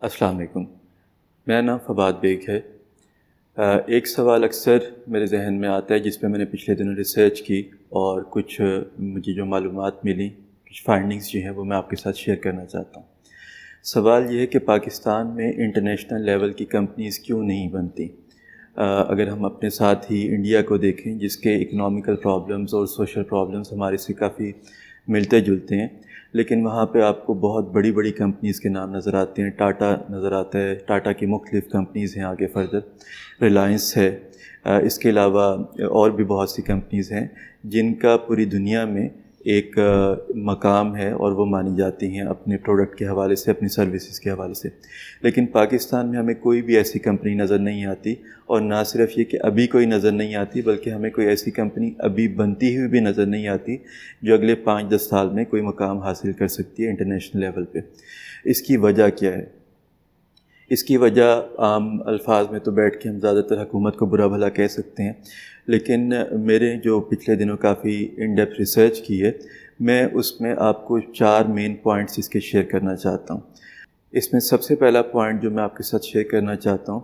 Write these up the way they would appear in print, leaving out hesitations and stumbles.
السلام علیکم، میرا نام فواد بیگ ہے۔ ایک سوال اکثر میرے ذہن میں آتا ہے جس پہ میں نے پچھلے دنوں ریسرچ کی اور کچھ مجھے جو معلومات ملی، کچھ فائنڈنگز جو ہیں وہ میں آپ کے ساتھ شیئر کرنا چاہتا ہوں۔ سوال یہ ہے کہ پاکستان میں انٹرنیشنل لیول کی کمپنیز کیوں نہیں بنتی؟ اگر ہم اپنے ساتھ ہی انڈیا کو دیکھیں جس کے اکنامیکل پرابلمز اور سوشل پرابلمز ہمارے سے کافی ملتے جلتے ہیں، لیکن وہاں پہ آپ کو بہت بڑی بڑی کمپنیز کے نام نظر آتے ہیں۔ ٹاٹا نظر آتا ہے، ٹاٹا کی مختلف کمپنیز ہیں، آگے فردر ریلائنس ہے، اس کے علاوہ اور بھی بہت سی کمپنیز ہیں جن کا پوری دنیا میں ایک مقام ہے اور وہ مانی جاتی ہیں اپنے پروڈکٹ کے حوالے سے، اپنی سروسز کے حوالے سے۔ لیکن پاکستان میں ہمیں کوئی بھی ایسی کمپنی نظر نہیں آتی، اور نہ صرف یہ کہ ابھی کوئی نظر نہیں آتی بلکہ ہمیں کوئی ایسی کمپنی ابھی بنتی ہوئی بھی نظر نہیں آتی جو اگلے 5-10 سال میں کوئی مقام حاصل کر سکتی ہے انٹرنیشنل لیول پہ۔ اس کی وجہ کیا ہے؟ اس کی وجہ عام الفاظ میں تو بیٹھ کے ہم زیادہ تر حکومت کو برا بھلا کہہ سکتے ہیں، لیکن میرے جو پچھلے دنوں کافی ان ڈیپتھ ریسرچ کی ہے، میں اس میں آپ کو 4 مین پوائنٹس اس کے شیئر کرنا چاہتا ہوں۔ اس میں سب سے پہلا پوائنٹ جو میں آپ کے ساتھ شیئر کرنا چاہتا ہوں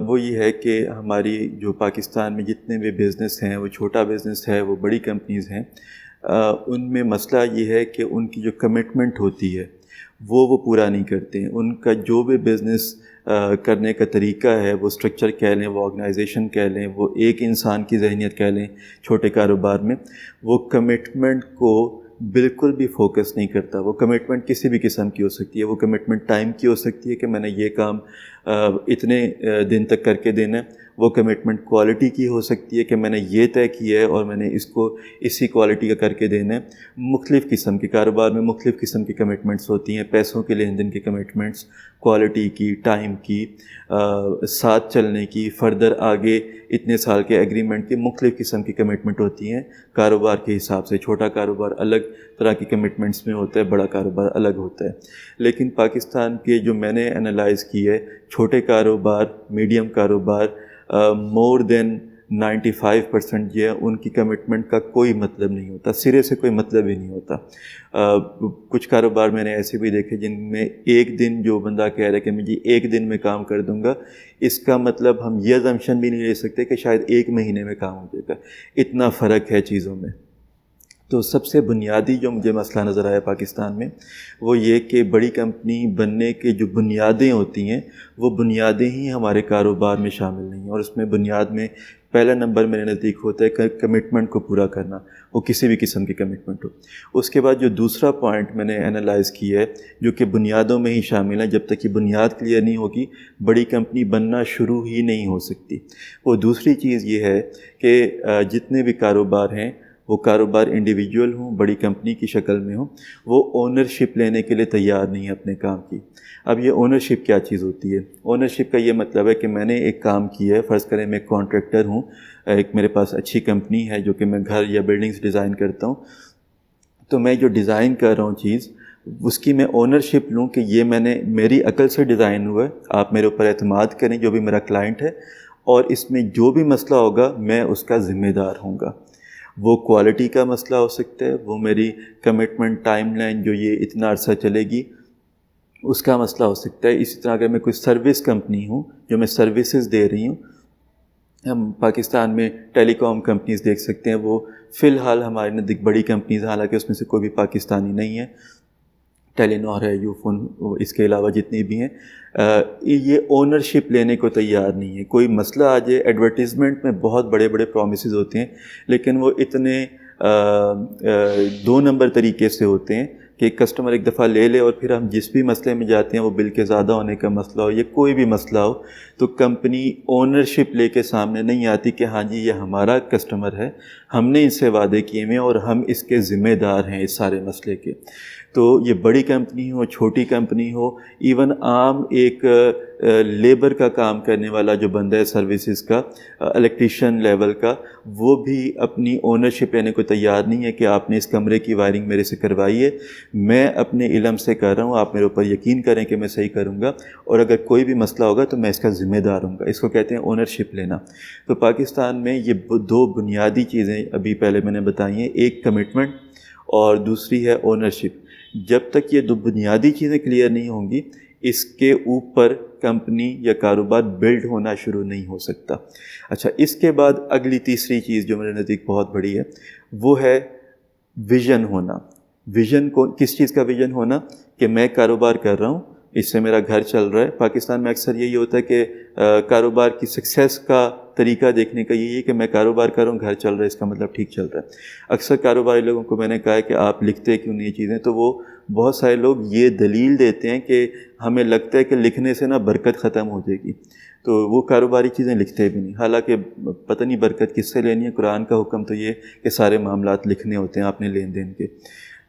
وہ یہ ہے کہ ہماری جو پاکستان میں جتنے بھی بزنس ہیں، وہ چھوٹا بزنس ہے، وہ بڑی کمپنیز ہیں، ان میں مسئلہ یہ ہے کہ ان کی جو کمٹمنٹ ہوتی ہے وہ پورا نہیں کرتے ہیں۔ ان کا جو بھی بزنس کرنے کا طریقہ ہے، وہ سٹرکچر کہہ لیں، وہ آرگنائزیشن کہہ لیں، وہ ایک انسان کی ذہنیت کہہ لیں، چھوٹے کاروبار میں وہ کمٹمنٹ کو بالکل بھی فوکس نہیں کرتا۔ وہ کمٹمنٹ کسی بھی قسم کی ہو سکتی ہے، وہ کمٹمنٹ ٹائم کی ہو سکتی ہے کہ میں نے یہ کام اتنے دن تک کر کے دینا ہے، وہ کمٹمنٹ کوالٹی کی ہو سکتی ہے کہ میں نے یہ طے کیا ہے اور میں نے اس کو اسی کوالٹی کا کر کے دینا ہے۔ مختلف قسم کے کاروبار میں مختلف قسم کی کمٹمنٹس ہوتی ہیں، پیسوں کے لین دین کی کمٹمنٹس، کوالٹی کی، ٹائم کی، ساتھ چلنے کی، فردر آگے اتنے سال کے ایگریمنٹ کی، مختلف قسم کی کمٹمنٹ ہوتی ہیں کاروبار کے حساب سے۔ چھوٹا کاروبار الگ طرح کی کمٹمنٹس میں ہوتا ہے، بڑا کاروبار الگ ہوتا ہے۔ لیکن پاکستان کے جو میں نے انالائز کی ہے، چھوٹے کاروبار، میڈیم کاروبار، مور دین 95% جو ہے ان کی کمٹمنٹ کا کوئی مطلب نہیں ہوتا، سرے سے کوئی مطلب ہی نہیں ہوتا۔ کچھ کاروبار میں نے ایسے بھی دیکھے جن میں ایک دن جو بندہ کہہ رہا ہے کہ میں جی ایک دن میں کام کر دوں گا، اس کا مطلب ہم یہ assumption بھی نہیں لے سکتے کہ شاید ایک مہینے میں کام ہو جائے گا۔ اتنا فرق ہے چیزوں میں۔ تو سب سے بنیادی جو مجھے مسئلہ نظر آیا پاکستان میں وہ یہ کہ بڑی کمپنی بننے کے جو بنیادیں ہوتی ہیں وہ بنیادیں ہی ہمارے کاروبار میں شامل نہیں ہیں، اور اس میں بنیاد میں پہلا نمبر میرے نزدیک ہوتا ہے کہ کمٹمنٹ کو پورا کرنا، وہ کسی بھی قسم کی کمٹمنٹ ہو۔ اس کے بعد جو دوسرا پوائنٹ میں نے انالائز کیا ہے جو کہ بنیادوں میں ہی شامل ہے، جب تک یہ بنیاد کلیئر نہیں ہوگی بڑی کمپنی بننا شروع ہی نہیں ہو سکتی۔ وہ دوسری چیز یہ ہے کہ جتنے بھی کاروبار ہیں، وہ کاروبار انڈیویجول ہوں، بڑی کمپنی کی شکل میں ہوں، وہ اونرشپ لینے کے لیے تیار نہیں ہے اپنے کام کی۔ اب یہ اونرشپ کیا چیز ہوتی ہے؟ اونرشپ کا یہ مطلب ہے کہ میں نے ایک کام کیا ہے، فرض کریں میں کانٹریکٹر ہوں، ایک میرے پاس اچھی کمپنی ہے جو کہ میں گھر یا بلڈنگز ڈیزائن کرتا ہوں، تو میں جو ڈیزائن کر رہا ہوں چیز، اس کی میں اونرشپ لوں کہ یہ میں نے میری عقل سے ڈیزائن ہوا ہے، آپ میرے اوپر اعتماد کریں جو بھی میرا کلائنٹ ہے، اور اس میں جو بھی مسئلہ ہوگا میں اس کا ذمہ دار ہوں گا۔ وہ کوالٹی کا مسئلہ ہو سکتا ہے، وہ میری کمٹمنٹ ٹائم لائن جو یہ اتنا عرصہ چلے گی اس کا مسئلہ ہو سکتا ہے۔ اسی طرح اگر میں کوئی سروس کمپنی ہوں جو میں سروسز دے رہی ہوں، ہم پاکستان میں ٹیلی کام کمپنیز دیکھ سکتے ہیں، وہ فی الحال ہمارے نزدیک بڑی کمپنیز ہیں، حالانکہ اس میں سے کوئی بھی پاکستانی نہیں ہے، ٹیلی نار ہے، یو فون، اس کے علاوہ جتنی بھی ہیں، یہ اونرشپ لینے کو تیار نہیں ہے۔ کوئی مسئلہ آ جائے، ایڈورٹیزمنٹ میں بہت بڑے بڑے پرومسز ہوتے ہیں لیکن وہ اتنے 2 نمبر طریقے سے ہوتے ہیں کہ کسٹمر ایک دفعہ لے لے اور پھر ہم جس بھی مسئلے میں جاتے ہیں، وہ بل کے زیادہ ہونے کا مسئلہ ہو یا کوئی بھی مسئلہ ہو، تو کمپنی اونرشپ لے کے سامنے نہیں آتی کہ ہاں جی یہ ہمارا کسٹمر ہے، ہم نے اس سے وعدے کیے ہوئے اور ہم اس کے ذمہ دار ہیں اس سارے مسئلے کے۔ تو یہ بڑی کمپنی ہو، چھوٹی کمپنی ہو، ایون عام ایک لیبر کا کام کرنے والا جو بندہ ہے سروسز کا، الیکٹریشین لیول کا، وہ بھی اپنی اونرشپ لینے کو تیار نہیں ہے کہ آپ نے اس کمرے کی وائرنگ میرے سے کروائی ہے، میں اپنے علم سے کر رہا ہوں، آپ میرے اوپر یقین کریں کہ میں صحیح کروں گا، اور اگر کوئی بھی مسئلہ ہوگا تو میں اس کا ذمہ دار ہوں گا۔ اس کو کہتے ہیں اونرشپ لینا۔ تو پاکستان میں یہ 2 بنیادی چیزیں ابھی پہلے میں نے بتائی ہیں، ایک کمٹمنٹ اور دوسری ہے اونرشپ۔ جب تک یہ 2 بنیادی چیزیں کلیئر نہیں ہوں گی، اس کے اوپر کمپنی یا کاروبار بلڈ ہونا شروع نہیں ہو سکتا۔ اچھا، اس کے بعد اگلی تیسری چیز جو میرے نزدیک بہت بڑی ہے وہ ہے ویژن ہونا۔ ویژن کو کس چیز کا ویژن ہونا؟ کہ میں کاروبار کر رہا ہوں، اس سے میرا گھر چل رہا ہے۔ پاکستان میں اکثر یہی ہوتا ہے کہ کاروبار کی سکسیس کا طریقہ دیکھنے کا یہی ہے کہ میں کاروبار کر رہا ہوں، گھر چل رہا ہے، اس کا مطلب ٹھیک چل رہا ہے۔ اکثر کاروباری لوگوں کو میں نے کہا ہے کہ آپ لکھتے کیوں نہیں یہ چیزیں، تو وہ بہت سارے لوگ یہ دلیل دیتے ہیں کہ ہمیں لگتا ہے کہ لکھنے سے نا برکت ختم ہو جائے گی، تو وہ کاروباری چیزیں لکھتے بھی نہیں۔ حالانکہ پتہ نہیں برکت کس سے لینی ہے، قرآن کا حکم تو یہ کہ سارے معاملات لکھنے ہوتے ہیں اپنے لین دین کے،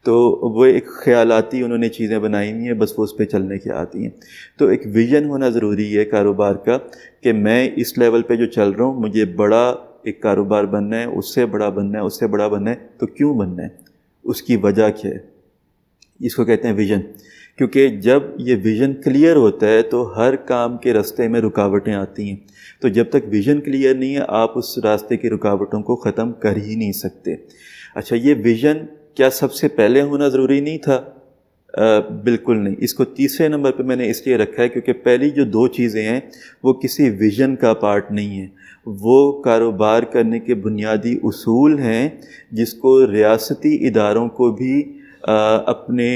تو وہ ایک خیالاتی انہوں نے چیزیں بنائی نہیں ہیں، بس وہ اس پہ چلنے کی آتی ہیں۔ تو ایک ویژن ہونا ضروری ہے کاروبار کا کہ میں اس لیول پہ جو چل رہا ہوں مجھے بڑا ایک کاروبار بننا ہے، اس سے بڑا بننا ہے، اس سے بڑا بننا ہے۔ تو کیوں بننا ہے؟ اس کی وجہ کیا ہے؟ اس کو کہتے ہیں ویژن۔ کیونکہ جب یہ ویژن کلیئر ہوتا ہے تو ہر کام کے راستے میں رکاوٹیں آتی ہیں، تو جب تک ویژن کلیئر نہیں ہے آپ اس راستے کی رکاوٹوں کو ختم کر ہی نہیں سکتے۔ اچھا، یہ ویژن کیا سب سے پہلے ہونا ضروری نہیں تھا؟ بالکل نہیں۔ اس کو تیسرے نمبر پہ میں نے اس لیے رکھا ہے کیونکہ پہلی جو دو چیزیں ہیں وہ کسی ویژن کا پارٹ نہیں ہیں، وہ کاروبار کرنے کے بنیادی اصول ہیں جس کو ریاستی اداروں کو بھی اپنے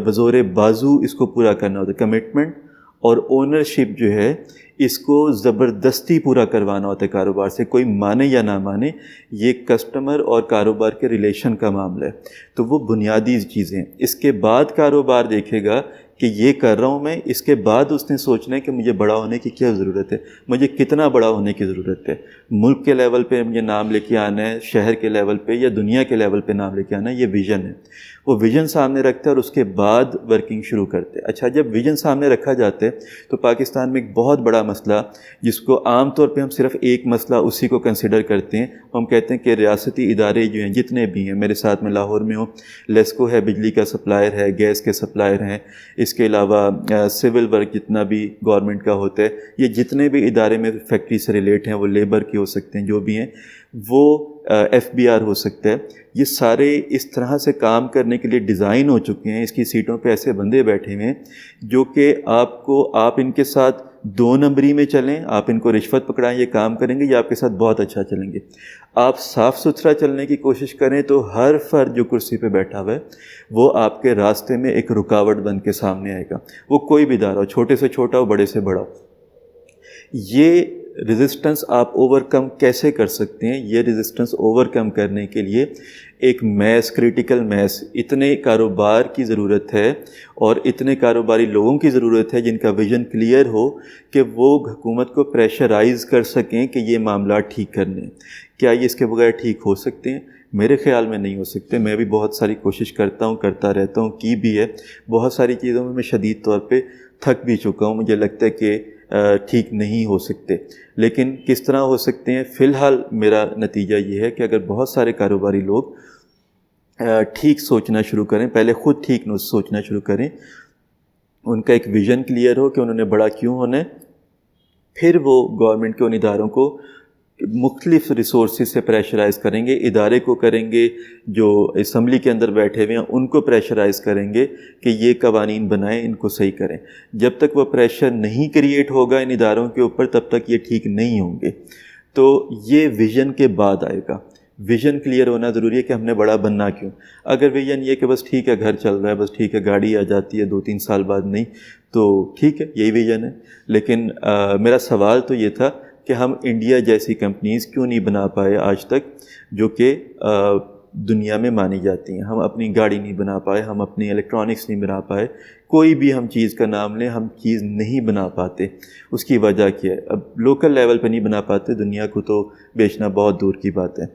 بزور بازو اس کو پورا کرنا ہوتا ہے۔ کمٹمنٹ اور اونرشپ جو ہے اس کو زبردستی پورا کروانا ہوتا ہے کاروبار سے، کوئی مانے یا نہ مانے، یہ کسٹمر اور کاروبار کے ریلیشن کا معاملہ ہے۔ تو وہ بنیادی چیزیں ہیں۔ اس کے بعد کاروبار دیکھے گا کہ یہ کر رہا ہوں میں، اس کے بعد اس نے سوچنا ہے کہ مجھے بڑا ہونے کی کیا ضرورت ہے، مجھے کتنا بڑا ہونے کی ضرورت ہے، ملک کے لیول پہ مجھے نام لے کے آنا ہے، شہر کے لیول پہ یا دنیا کے لیول پہ نام لے کے آنا ہے، یہ ویژن ہے۔ وہ ویژن سامنے رکھتے ہیں اور اس کے بعد ورکنگ شروع کرتے ہیں۔ اچھا، جب ویژن سامنے رکھا جاتا ہے تو پاکستان میں ایک بہت بڑا مسئلہ جس کو عام طور پہ ہم صرف ایک مسئلہ اسی کو کنسیڈر کرتے ہیں، ہم کہتے ہیں کہ ریاستی ادارے جو ہیں جتنے بھی ہیں، میرے ساتھ میں لاہور میں ہوں، لیسکو ہے، بجلی کا سپلائر ہے، گیس کے سپلائر ہیں، اس کے علاوہ سول ورک جتنا بھی گورنمنٹ کا ہوتا ہے، یہ جتنے بھی ادارے میں فیکٹری سے ریلیٹ ہیں، وہ لیبر کے ہو سکتے ہیں، جو بھی ہیں، وہ ایف بی آر ہو سکتا ہے، یہ سارے اس طرح سے کام کرنے کے لیے ڈیزائن ہو چکے ہیں، اس کی سیٹوں پہ ایسے بندے بیٹھے ہوئے ہیں جو کہ آپ ان کے ساتھ 2 نمبری میں چلیں، آپ ان کو رشوت پکڑائیں یہ کام کریں گے، یا آپ کے ساتھ بہت اچھا چلیں گے۔ آپ صاف ستھرا چلنے کی کوشش کریں تو ہر فرد جو کرسی پہ بیٹھا ہوا ہے وہ آپ کے راستے میں ایک رکاوٹ بن کے سامنے آئے گا، وہ کوئی بھی ادارہ ہو، چھوٹے سے چھوٹا ہو، بڑے سے بڑا ہو۔ یہ ریزسٹنس آپ اوور کم کیسے کر سکتے ہیں؟ یہ ریزسٹنس اوور کم کرنے کے لیے ایک میس، کریٹیکل میس، اتنے کاروبار کی ضرورت ہے اور اتنے کاروباری لوگوں کی ضرورت ہے جن کا ویژن کلیئر ہو کہ وہ حکومت کو پریشرائز کر سکیں کہ یہ معاملات ٹھیک کرنے ہیں۔ کیا یہ اس کے بغیر ٹھیک ہو سکتے ہیں؟ میرے خیال میں نہیں ہو سکتے۔ میں بھی بہت ساری کوشش کرتا ہوں، کرتا رہتا ہوں، کی بھی ہے، بہت ساری چیزوں میں شدید طور پہ تھک بھی چکا ہوں، مجھے لگتا ہے کہ ٹھیک نہیں ہو سکتے، لیکن کس طرح ہو سکتے ہیں؟ فی الحال میرا نتیجہ یہ ہے کہ اگر بہت سارے کاروباری لوگ ٹھیک سوچنا شروع کریں، پہلے خود ٹھیک سوچنا شروع کریں، ان کا ایک ویژن کلیئر ہو کہ انہوں نے بڑا کیوں ہونا ہے، پھر وہ گورنمنٹ کے ان اداروں کو مختلف ریسورسز سے پریشرائز کریں گے، ادارے کو کریں گے، جو اسمبلی کے اندر بیٹھے ہوئے ہیں ان کو پریشرائز کریں گے کہ یہ قوانین بنائیں، ان کو صحیح کریں۔ جب تک وہ پریشر نہیں کریٹ ہوگا ان اداروں کے اوپر تب تک یہ ٹھیک نہیں ہوں گے۔ تو یہ ویژن کے بعد آئے گا۔ ویژن کلیئر ہونا ضروری ہے کہ ہم نے بڑا بننا کیوں۔ اگر ویژن یہ کہ بس ٹھیک ہے گھر چل رہا ہے، بس ٹھیک ہے گاڑی آ جاتی ہے 2-3 سال بعد، نہیں تو ٹھیک ہے یہی ویژن ہے، لیکن میرا سوال تو یہ تھا کہ ہم انڈیا جیسی کمپنیز کیوں نہیں بنا پائے آج تک جو کہ دنیا میں مانی جاتی ہیں۔ ہم اپنی گاڑی نہیں بنا پائے، ہم اپنی الیکٹرانکس نہیں بنا پائے، کوئی بھی ہم چیز کا نام لیں، ہم چیز نہیں بنا پاتے۔ اس کی وجہ کیا ہے؟ اب لوکل لیول پہ نہیں بنا پاتے، دنیا کو تو بیچنا بہت دور کی بات ہے۔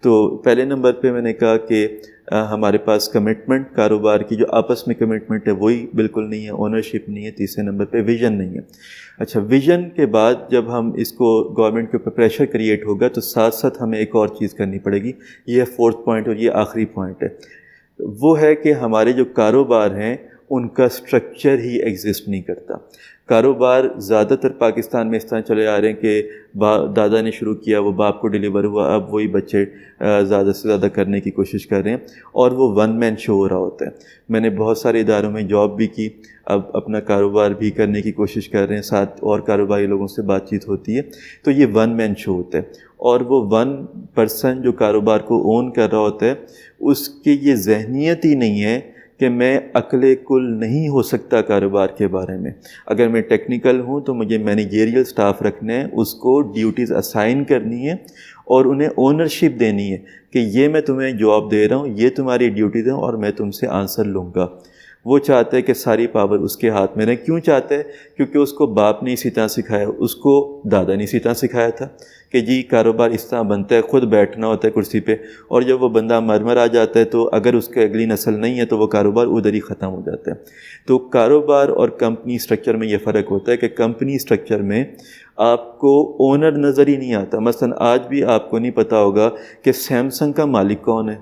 تو پہلے نمبر پہ میں نے کہا کہ ہمارے پاس کمٹمنٹ، کاروبار کی جو آپس میں کمٹمنٹ ہے وہی بالکل نہیں ہے، اونرشپ نہیں ہے۔ تیسرے نمبر پہ ویژن نہیں ہے۔ اچھا، ویژن کے بعد جب ہم اس کو گورنمنٹ کے اوپر پریشر کریٹ ہوگا تو ساتھ ساتھ ہمیں ایک اور چیز کرنی پڑے گی، یہ 4تھ پوائنٹ اور یہ آخری پوائنٹ ہے، وہ ہے کہ ہمارے جو کاروبار ہیں ان کا سٹرکچر ہی ایگزسٹ نہیں کرتا۔ کاروبار زیادہ تر پاکستان میں اس طرح چلے آ رہے ہیں کہ دادا نے شروع کیا، وہ باپ کو ڈیلیور ہوا، اب وہی بچے زیادہ سے زیادہ کرنے کی کوشش کر رہے ہیں، اور وہ ون مین شو ہو رہا ہوتا ہے۔ میں نے بہت سارے اداروں میں جاب بھی کی، اب اپنا کاروبار بھی کرنے کی کوشش کر رہے ہیں، ساتھ اور کاروباری لوگوں سے بات چیت ہوتی ہے، تو یہ ون مین شو ہوتا ہے، اور وہ ون پرسن جو کاروبار کو اون کر رہا ہوتا ہے، اس کی یہ ذہنیت ہی نہیں ہے کہ میں عقل کل نہیں ہو سکتا کاروبار کے بارے میں۔ اگر میں ٹیکنیکل ہوں تو مجھے مینیجریل سٹاف رکھنا ہے، اس کو ڈیوٹیز اسائن کرنی ہے اور انہیں اونرشپ دینی ہے کہ یہ میں تمہیں جاب دے رہا ہوں، یہ تمہاری ڈیوٹیز ہیں اور میں تم سے آنسر لوں گا۔ وہ چاہتا ہے کہ ساری پاور اس کے ہاتھ میں رہے۔ کیوں چاہتا ہے؟ کیونکہ اس کو باپ نے اسی طرح سکھایا، اس کو دادا نے اسی طرح سکھایا تھا کہ جی کاروبار اس طرح بنتا ہے، خود بیٹھنا ہوتا ہے کرسی پہ، اور جب وہ بندہ مر آ جاتا ہے تو اگر اس کے اگلی نسل نہیں ہے تو وہ کاروبار ادھر ہی ختم ہو جاتا ہے۔ تو کاروبار اور کمپنی سٹرکچر میں یہ فرق ہوتا ہے کہ کمپنی سٹرکچر میں آپ کو اونر نظر ہی نہیں آتا۔ مثلا آج بھی آپ کو نہیں پتہ ہوگا کہ سیمسنگ کا مالک کون ہے،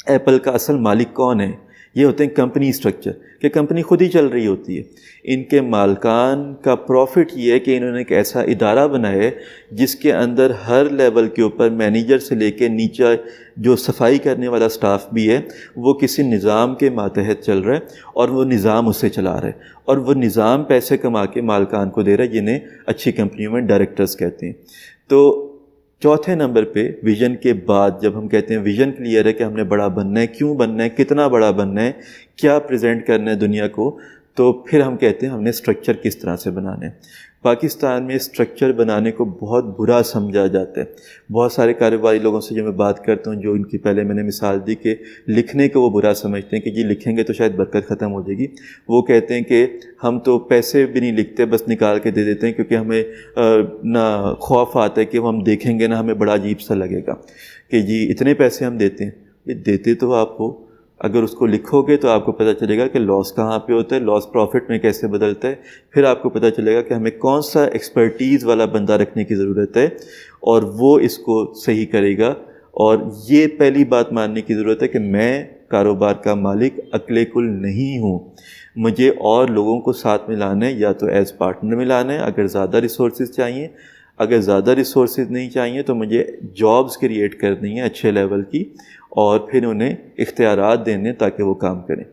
ایپل کا اصل مالک کون ہے۔ یہ ہوتے ہیں کمپنی سٹرکچر، کہ کمپنی خود ہی چل رہی ہوتی ہے۔ ان کے مالکان کا پروفٹ یہ ہے کہ انہوں نے ایک ایسا ادارہ بنایا ہے جس کے اندر ہر لیول کے اوپر مینیجر سے لے کے نیچے جو صفائی کرنے والا سٹاف بھی ہے وہ کسی نظام کے ماتحت چل رہا ہے، اور وہ نظام اسے چلا رہا ہے، اور وہ نظام پیسے کما کے مالکان کو دے رہا ہے، جنہیں اچھی کمپنیوں میں ڈائریکٹرز کہتے ہیں۔ تو چوتھے نمبر پہ ویژن کے بعد جب ہم کہتے ہیں ویژن کلیئر ہے کہ ہم نے بڑا بننا ہے، کیوں بننا ہے، کتنا بڑا بننا ہے، کیا پریزنٹ کرنا ہے دنیا کو، تو پھر ہم کہتے ہیں ہم نے سٹرکچر کس طرح سے بنانا ہے۔ پاکستان میں سٹرکچر بنانے کو بہت برا سمجھا جاتا ہے۔ بہت سارے کاروباری لوگوں سے جو میں بات کرتا ہوں، جو ان کی پہلے میں نے مثال دی کہ لکھنے کو وہ برا سمجھتے ہیں کہ جی لکھیں گے تو شاید برکت ختم ہو جائے گی۔ وہ کہتے ہیں کہ ہم تو پیسے بھی نہیں لکھتے، بس نکال کے دے دیتے ہیں، کیونکہ ہمیں نہ خوف آتا ہے کہ وہ ہم دیکھیں گے، نہ ہمیں بڑا عجیب سا لگے گا کہ جی اتنے پیسے ہم دیتے ہیں۔ دیتے تو آپ کو، اگر اس کو لکھو گے تو آپ کو پتہ چلے گا کہ لاس کہاں پہ ہوتا ہے، لاس پروفٹ میں کیسے بدلتا ہے، پھر آپ کو پتہ چلے گا کہ ہمیں کون سا ایکسپرٹیز والا بندہ رکھنے کی ضرورت ہے اور وہ اس کو صحیح کرے گا۔ اور یہ پہلی بات ماننے کی ضرورت ہے کہ میں کاروبار کا مالک عقل کل نہیں ہوں، مجھے اور لوگوں کو ساتھ میں لانا ہے، یا تو ایز پارٹنر میں لانا ہے اگر زیادہ ریسورسز چاہیے، اگر زیادہ ریسورسز نہیں چاہیے تو مجھے جابز کریٹ کرنی ہے اچھے لیول کی، اور پھر انہیں اختیارات دینے تاکہ وہ کام کریں۔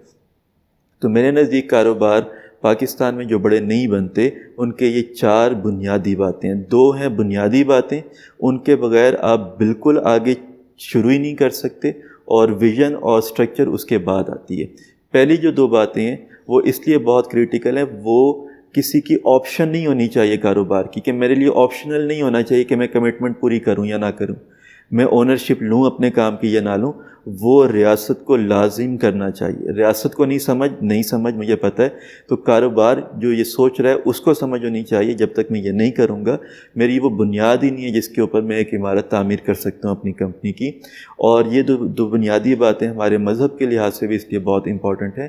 تو میرے نزدیک کاروبار پاکستان میں جو بڑے نہیں بنتے، ان کے یہ 4 بنیادی باتیں ہیں۔ 2 ہیں بنیادی باتیں، ان کے بغیر آپ بالکل آگے شروع ہی نہیں کر سکتے، اور ویژن اور سٹرکچر اس کے بعد آتی ہے۔ پہلی جو 2 باتیں ہیں وہ اس لیے بہت کریٹیکل ہیں، وہ کسی کی آپشن نہیں ہونی چاہیے کاروبار کی، کہ میرے لیے آپشنل نہیں ہونا چاہیے کہ میں کمٹمنٹ پوری کروں یا نہ کروں، میں اونرشپ لوں اپنے کام کی یا نہ لوں، وہ ریاست کو لازم کرنا چاہیے۔ ریاست کو نہیں سمجھ مجھے پتہ ہے، تو کاروبار جو یہ سوچ رہا ہے اس کو سمجھ ہونی چاہیے، جب تک میں یہ نہیں کروں گا میری وہ بنیاد ہی نہیں ہے جس کے اوپر میں ایک عمارت تعمیر کر سکتا ہوں اپنی کمپنی کی۔ اور یہ دو بنیادی باتیں ہمارے مذہب کے لحاظ سے بھی اس لیے بہت امپورٹنٹ ہیں۔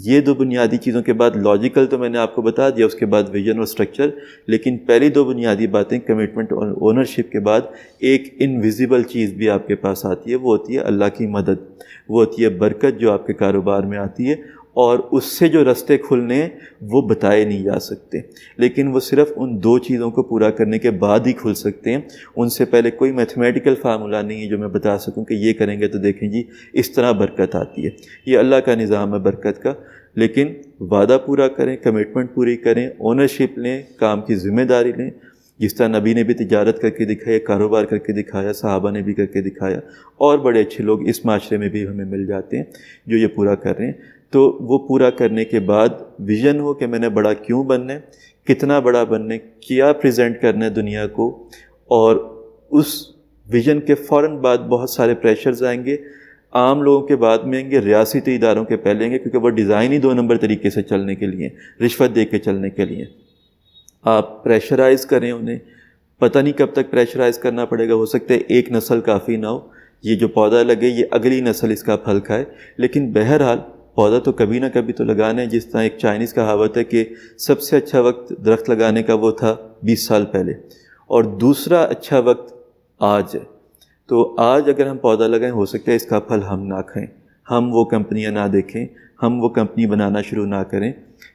یہ 2 بنیادی چیزوں کے بعد لاجیکل تو میں نے آپ کو بتا دیا، اس کے بعد ویژن اور سٹرکچر، لیکن پہلی 2 بنیادی باتیں کمٹمنٹ اور اونرشپ کے بعد ایک انویزیبل چیز بھی آپ کے پاس آتی ہے، وہ ہوتی ہے اللہ کی مدد، وہ ہوتی ہے برکت جو آپ کے کاروبار میں آتی ہے، اور اس سے جو رستے کھلنے ہیں وہ بتائے نہیں جا سکتے، لیکن وہ صرف ان 2 چیزوں کو پورا کرنے کے بعد ہی کھل سکتے ہیں۔ ان سے پہلے کوئی میتھمیٹیکل فارمولا نہیں ہے جو میں بتا سکوں کہ یہ کریں گے تو دیکھیں جی اس طرح برکت آتی ہے۔ یہ اللہ کا نظام ہے برکت کا، لیکن وعدہ پورا کریں، کمٹمنٹ پوری کریں، اونرشپ لیں، کام کی ذمہ داری لیں، جس طرح نبی نے بھی تجارت کر کے دکھایا، کاروبار کر کے دکھایا، صحابہ نے بھی کر کے دکھایا، اور بڑے اچھے لوگ اس معاشرے میں بھی ہمیں مل جاتے ہیں جو یہ پورا کر رہے ہیں۔ تو وہ پورا کرنے کے بعد ویژن ہو کہ میں نے بڑا کیوں بننا ہے، کتنا بڑا بننا ہے، کیا پریزنٹ کرنا ہے دنیا کو، اور اس ویژن کے فوراً بعد بہت سارے پریشرز آئیں گے، عام لوگوں کے بعد میں آئیں گے، ریاستی اداروں کے پہلے آئیں گے، کیونکہ وہ ڈیزائن ہی 2 نمبر طریقے سے چلنے کے لیے، رشوت دے کے چلنے کے لیے۔ آپ پریشرائز کریں انہیں، پتہ نہیں کب تک پریشرائز کرنا پڑے گا، ہو سکتا ہے ایک نسل کافی نہ ہو، یہ جو پودا لگے یہ اگلی نسل اس کا پھل کھائے، لیکن بہرحال پودا تو کبھی نہ کبھی تو لگانا ہے۔ جس طرح ایک چائنیز کہاوت ہے کہ سب سے اچھا وقت درخت لگانے کا وہ تھا 20 سال پہلے، اور دوسرا اچھا وقت آج ہے۔ تو آج اگر ہم پودا لگائیں، ہو سکتا ہے اس کا پھل ہم نہ کھائیں، ہم وہ کمپنیاں نہ دیکھیں، ہم وہ کمپنی بنانا شروع نہ کریں،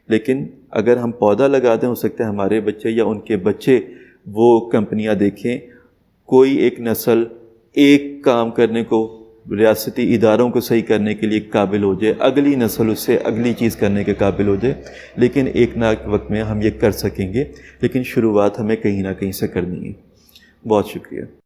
لیکن اگر ہم پودا لگا دیں، ہو سکتا ہے ہمارے بچے یا ان کے بچے وہ کمپنیاں دیکھیں، کوئی ایک نسل ایک کام کرنے کو، ریاستی اداروں کو صحیح کرنے کے لیے قابل ہو جائے، اگلی نسل اس سے اگلی چیز کرنے کے قابل ہو جائے، لیکن ایک نہ ایک وقت میں ہم یہ کر سکیں گے، لیکن شروعات ہمیں کہیں نہ کہیں سے کرنی ہے۔ بہت شکریہ۔